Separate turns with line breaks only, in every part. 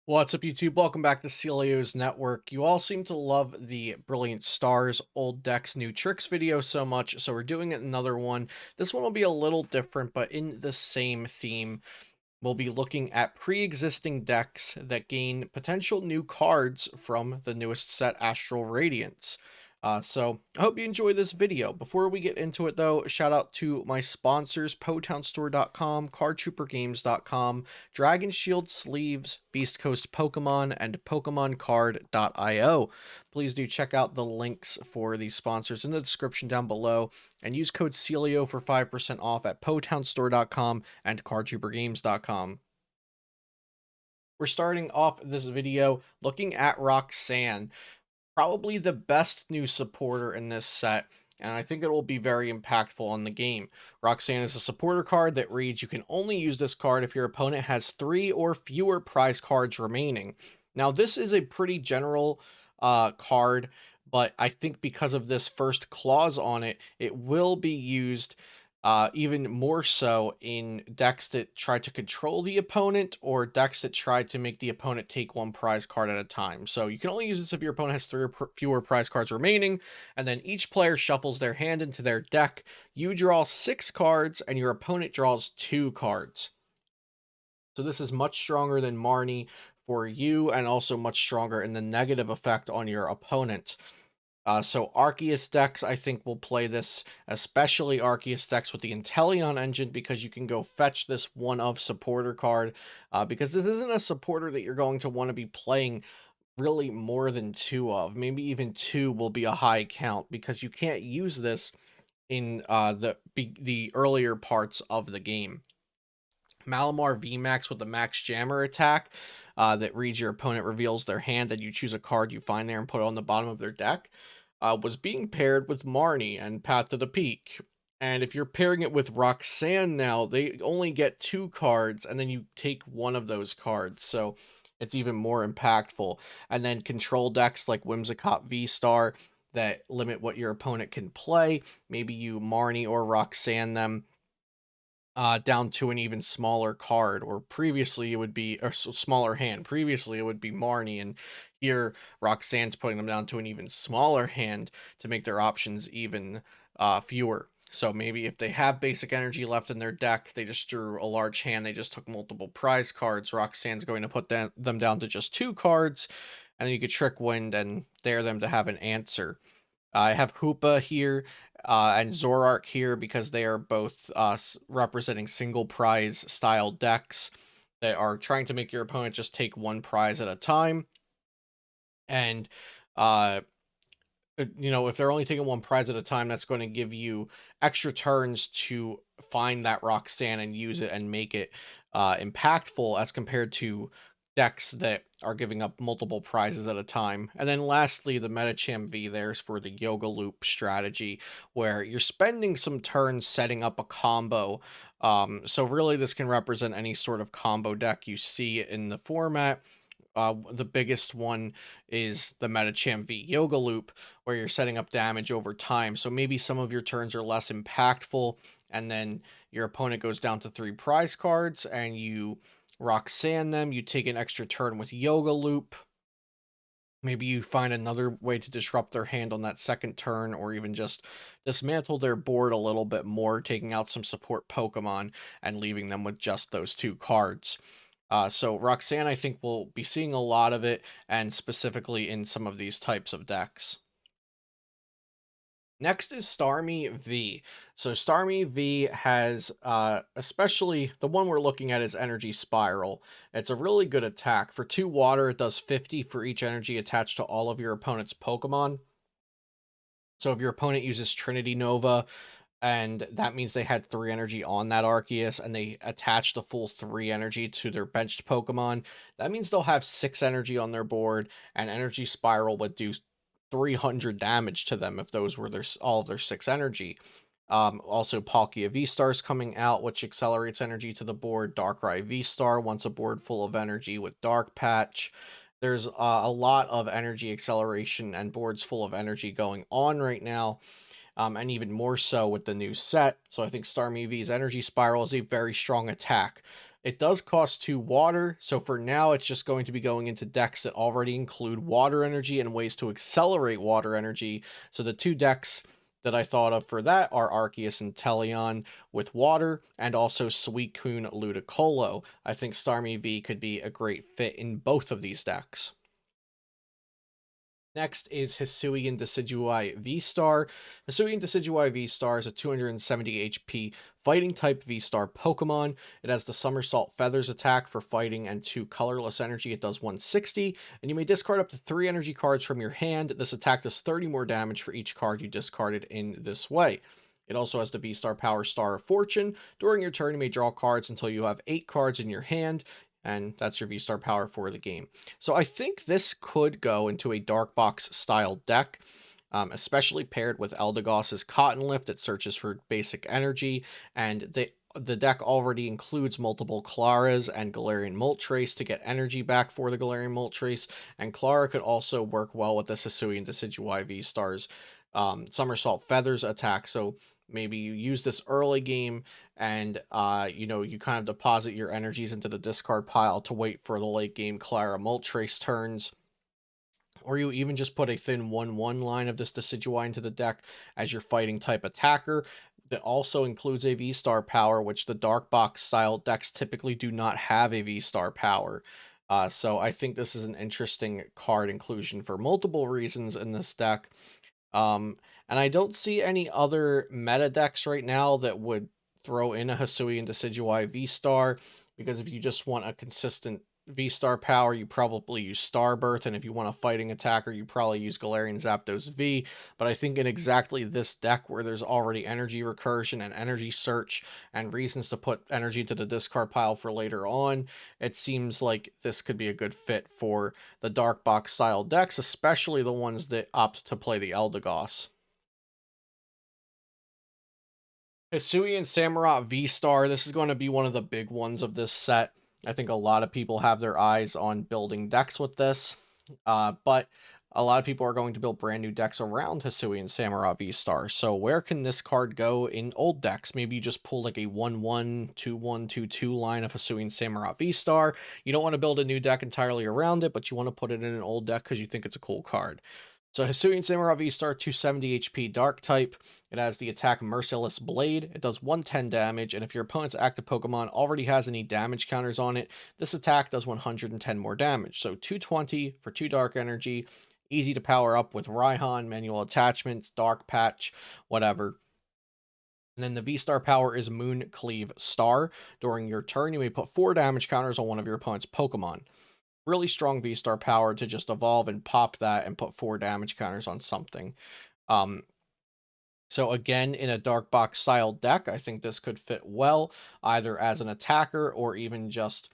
What's up, YouTube? Welcome back to Celio's Network. You all seem to love the Brilliant Stars Old Decks New Tricks video so much, so we're doing another one. This one will be a little different, but in the same theme. We'll be looking at pre-existing decks that gain potential new cards from the newest set, Astral Radiance. So I hope you enjoy this video. Before we get into it though, shout out to my sponsors, PotownStore.com, CardTrooperGames.com, Dragon Shield Sleeves, Beast Coast Pokemon, and PokemonCard.io. Please do check out the links for these sponsors in the description down below, and use code CELIO for 5% off at PotownStore.com and CardTrooperGames.com. We're starting off this video looking at Roxanne, probably the best new supporter in this set, and I think it will be very impactful on the game. Roxanne is a supporter card that reads, you can only use this card if your opponent has 3 or fewer prize cards remaining. Now, this is a pretty general card, but I think because of this first clause on it, it will be used even more so in decks that try to control the opponent or decks that try to make the opponent take one prize card at a time. So you can only use this if your opponent has 3 or fewer prize cards remaining, and then each player shuffles their hand into their deck. You draw 6 cards, and your opponent draws 2 cards. So this is much stronger than Marnie for you, and also much stronger in the negative effect on your opponent. So Arceus decks, I think, will play this, especially Arceus decks with the Inteleon engine, because you can go fetch this one of supporter card, because this isn't a supporter that you're going to want to be playing really more than 2 of. Maybe even 2 will be a high count, because you can't use this in the earlier parts of the game. Malamar VMAX with the Max Jammer attack that reads your opponent reveals their hand, and you choose a card you find there and put it on the bottom of their deck, was being paired with Marnie and Path to the Peak. And if you're pairing it with Roxanne now, they only get 2 cards, and then you take one of those cards. So it's even more impactful. And then control decks like Whimsicott V-Star that limit what your opponent can play. Maybe you Marnie or Roxanne them down to an even smaller card, or previously it would be a smaller hand. Previously it would be Marnie, and here Roxanne's putting them down to an even smaller hand to make their options even fewer. So maybe if they have basic energy left in their deck, they just drew a large hand, they just took multiple prize cards, Roxanne's going to put them down to just 2 cards, and then you could trick Wind and dare them to have an answer. I have Hoopa here and Zorark here because they are both representing single prize style decks that are trying to make your opponent just take one prize at a time. And, uh, if they're only taking one prize at a time, that's going to give you extra turns to find that Roxanne and use it and make it impactful, as compared to decks that are giving up multiple prizes at a time. And then lastly, the Medicham V there's for the Yoga Loop strategy, where you're spending some turns setting up a combo. So really this can represent any sort of combo deck you see in the format. The biggest one is the Medicham V Yoga Loop, where you're setting up damage over time. So maybe some of your turns are less impactful, and then your opponent goes down to 3 prize cards, and you Roxanne them. You take an extra turn with Yoga Loop. Maybe you find another way to disrupt their hand on that second turn, or even just dismantle their board a little bit more, taking out some support Pokemon and leaving them with just those 2 cards. So Roxanne, I think we'll be seeing a lot of it, and specifically in some of these types of decks. Next is Starmie V. So Starmie V has, especially the one we're looking at is Energy Spiral. It's a really good attack. For 2 water, it does 50 for each energy attached to all of your opponent's Pokemon. So if your opponent uses Trinity Nova, and that means they had 3 energy on that Arceus, and they attach the full 3 energy to their benched Pokemon, that means they'll have 6 energy on their board, and Energy Spiral would do 300 damage to them if those were all of their 6 energy. Also, Palkia V-Star's coming out, which accelerates energy to the board. Darkrai V-Star wants a board full of energy with Dark Patch. There's a lot of energy acceleration and boards full of energy going on right now, and even more so with the new set. So I think Starmie V's Energy Spiral is a very strong attack. It does cost 2 water, so for now it's just going to be going into decks that already include water energy and ways to accelerate water energy. So the 2 decks that I thought of for that are Arceus and Teleon with water, and also Suicune Ludicolo. I think Starmie V could be a great fit in both of these decks. Next is Hisuian Decidueye V-Star. Hisuian Decidueye V-Star is a 270 HP fighting type V-Star Pokemon. It has the Somersault Feathers attack for fighting and 2 colorless energy. It does 160, and you may discard up to 3 energy cards from your hand. This attack does 30 more damage for each card you discarded in this way. It also has the V-Star Power Star of Fortune. During your turn, you may draw cards until you have 8 cards in your hand, and that's your V-Star power for the game. So I think this could go into a Dark Box style deck, especially paired with Eldegoss's Cotton Lift that searches for basic energy, and the deck already includes multiple Claras and Galarian Moltres to get energy back for the Galarian Moltres, and Clara could also work well with the Hisuian Decidueye V-Stars Somersault Feathers attack. So maybe you use this early game and you kind of deposit your energies into the discard pile to wait for the late game Clara Moltres turns, or you even just put a thin 1/1 line of this Decidueye into the deck as your fighting type attacker. That also includes a V-Star power, which the Dark Box style decks typically do not have a V-Star power. So I think this is an interesting card inclusion for multiple reasons in this deck. And I don't see any other meta decks right now that would throw in a Hisuian Decidueye V-Star, because if you just want a consistent V-Star power, you probably use Starbirth, and if you want a fighting attacker, you probably use Galarian Zapdos V. But I think in exactly this deck where there's already energy recursion and energy search and reasons to put energy to the discard pile for later on, it seems like this could be a good fit for the Dark Box style decks, especially the ones that opt to play the Eldegoss. Hisuian Samurott V-Star, this is going to be one of the big ones of this set. I think a lot of people have their eyes on building decks with this, but a lot of people are going to build brand new decks around Hisuian Samurott V-Star. So where can this card go in old decks? Maybe you just pull like a 1/1, 2/1, 2/2 line of Hisuian Samurott V-Star. You don't want to build a new deck entirely around it, but you want to put it in an old deck because you think it's a cool card. So Hisuian Samurai V-Star, 270 HP Dark type. It has the attack Merciless Blade. It does 110 damage, and if your opponent's active Pokemon already has any damage counters on it, this attack does 110 more damage. So 220 for 2 Dark Energy. Easy to power up with Raihan, manual attachments, Dark Patch, whatever. And then the V-Star power is Moon Cleave Star. During your turn, you may put 4 damage counters on one of your opponent's Pokemon. Really strong V-Star power to just evolve and pop that and put 4 damage counters on something. Um, so again, in a Dark Box style deck, I think this could fit well, either as an attacker or even just,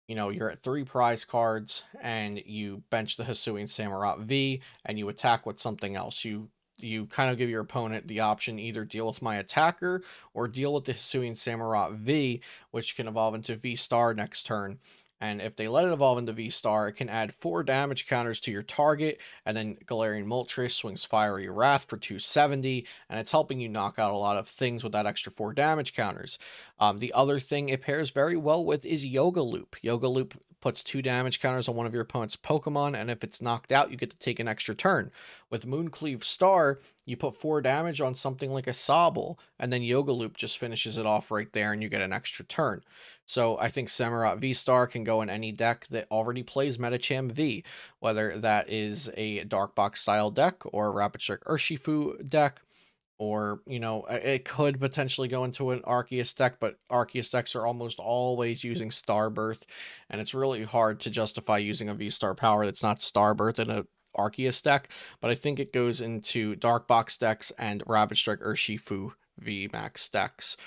you're at 3 prize cards and you bench the Hisuian Samurott V and you attack with something else. You kind of give your opponent the option either deal with my attacker or deal with the Hisuian Samurott V, which can evolve into V-Star next turn. And if they let it evolve into V-Star, it can add 4 damage counters to your target, and then Galarian Moltres swings Fiery Wrath for 270, and it's helping you knock out a lot of things with that extra 4 damage counters. The other thing it pairs very well with is Yoga Loop. Yoga Loop puts 2 damage counters on one of your opponent's Pokemon, and if it's knocked out, you get to take an extra turn. With Mooncleave Star, you put 4 damage on something like a Sobble, and then Yoga Loop just finishes it off right there, and you get an extra turn. So I think Samurott V-Star can go in any deck that already plays Medicham V, whether that is a Dark Box style deck or a Rapid Strike Urshifu deck, or, it could potentially go into an Arceus deck, but Arceus decks are almost always using Starbirth, and it's really hard to justify using a V-Star power that's not Starbirth in a Arceus deck, but I think it goes into Dark Box decks and Rapid Strike Urshifu V Max decks,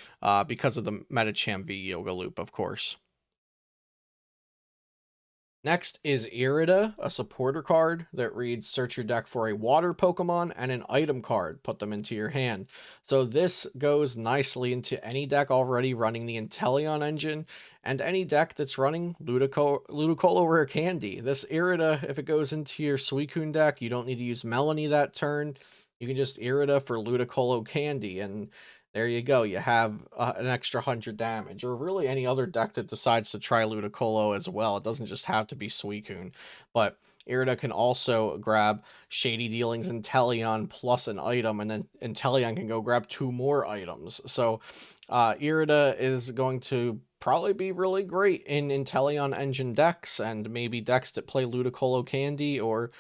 because of the Medicham V Yoga Loop, of course. Next is Irida, a supporter card that reads search your deck for a water Pokemon and an item card, put them into your hand. So this goes nicely into any deck already running the Inteleon engine and any deck that's running Ludicolo Rare Candy. This Irida, if it goes into your Suicune deck, you don't need to use Melanie that turn. You can just Irida for Ludicolo Candy, and there you go. You have an extra 100 damage, or really any other deck that decides to try Ludicolo as well. It doesn't just have to be Suicune, but Irida can also grab Shady Dealings Inteleon plus an item, and then Inteleon can go grab 2 more items. So Irida is going to probably be really great in Inteleon engine decks, and maybe decks that play Ludicolo Candy, or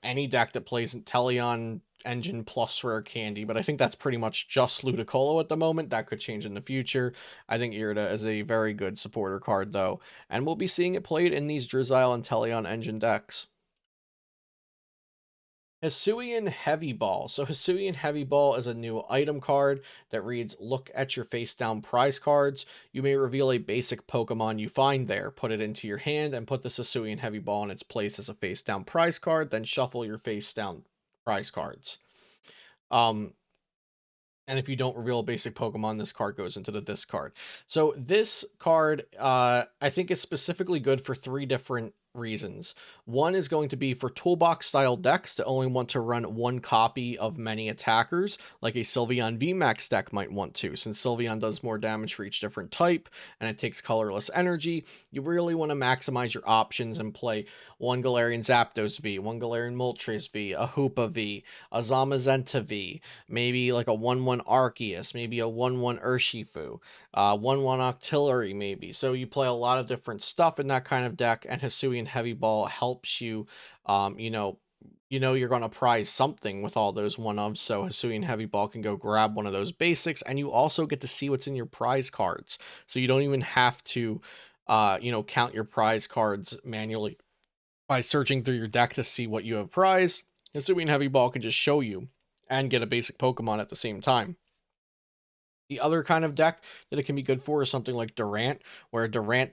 any deck that plays Inteleon engine plus rare candy, but I think that's pretty much just Ludicolo at the moment. That could change in the future. I think Irida is a very good supporter card, though, and we'll be seeing it played in these Drizzile and Teleon engine decks. Hisuian Heavy Ball. So Hisuian Heavy Ball is a new item card that reads, look at your face down prize cards. You may reveal a basic Pokemon you find there. Put it into your hand and put the Hisuian Heavy Ball in its place as a face down prize card. Then shuffle your face down prize cards. And if you don't reveal a basic Pokemon, this card goes into the discard. So this card, I think is specifically good for 3 different reasons. One is going to be for toolbox style decks that only want to run 1 copy of many attackers, like a Sylveon VMAX deck might want to. Since Sylveon does more damage for each different type, and it takes colorless energy, you really want to maximize your options and play 1 Galarian Zapdos V, 1 Galarian Moltres V, a Hoopa V, a Zamazenta V, maybe like a 1/1 Arceus, maybe a 1/1 Urshifu, 1/1 Octillery maybe. So you play a lot of different stuff in that kind of deck, and Hisuian Heavy Ball helps you, you're going to prize something with all those one-ofs, so Hisuian Heavy Ball can go grab one of those basics, and you also get to see what's in your prize cards. So you don't even have to, count your prize cards manually by searching through your deck to see what you have prized. Hisuian Heavy Ball can just show you and get a basic Pokemon at the same time. The other kind of deck that it can be good for is something like Durant, where Durant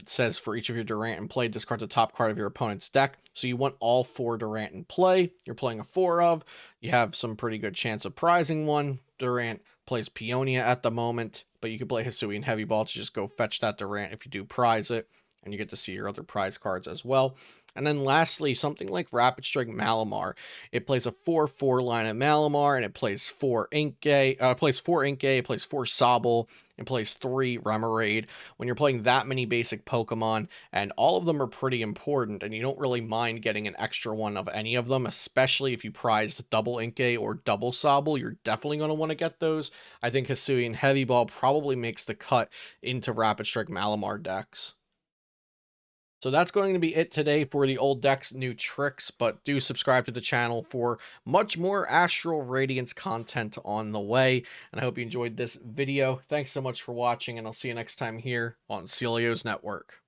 says for each of your Durant in play, discard the top card of your opponent's deck. So you want all 4 Durant in play. You're playing a 4 of. You have some pretty good chance of prizing one. Durant plays Peonia at the moment, but you could play Hisuian Heavy Ball to just go fetch that Durant if you do prize it, and you get to see your other prize cards as well. And then lastly, something like Rapid Strike Malamar. It plays a 4/4 line of Malamar, and it plays 4 Inkay, it plays 4 Sobble, it plays 3 Remoraid. When you're playing that many basic Pokemon, and all of them are pretty important, and you don't really mind getting an extra one of any of them, especially if you prized double Inkay or double Sobble, you're definitely going to want to get those. I think Hisuian Heavy Ball probably makes the cut into Rapid Strike Malamar decks. So that's going to be it today for the old deck's new tricks, but do subscribe to the channel for much more Astral Radiance content on the way. And I hope you enjoyed this video. Thanks so much for watching, and I'll see you next time here on Celio's Network.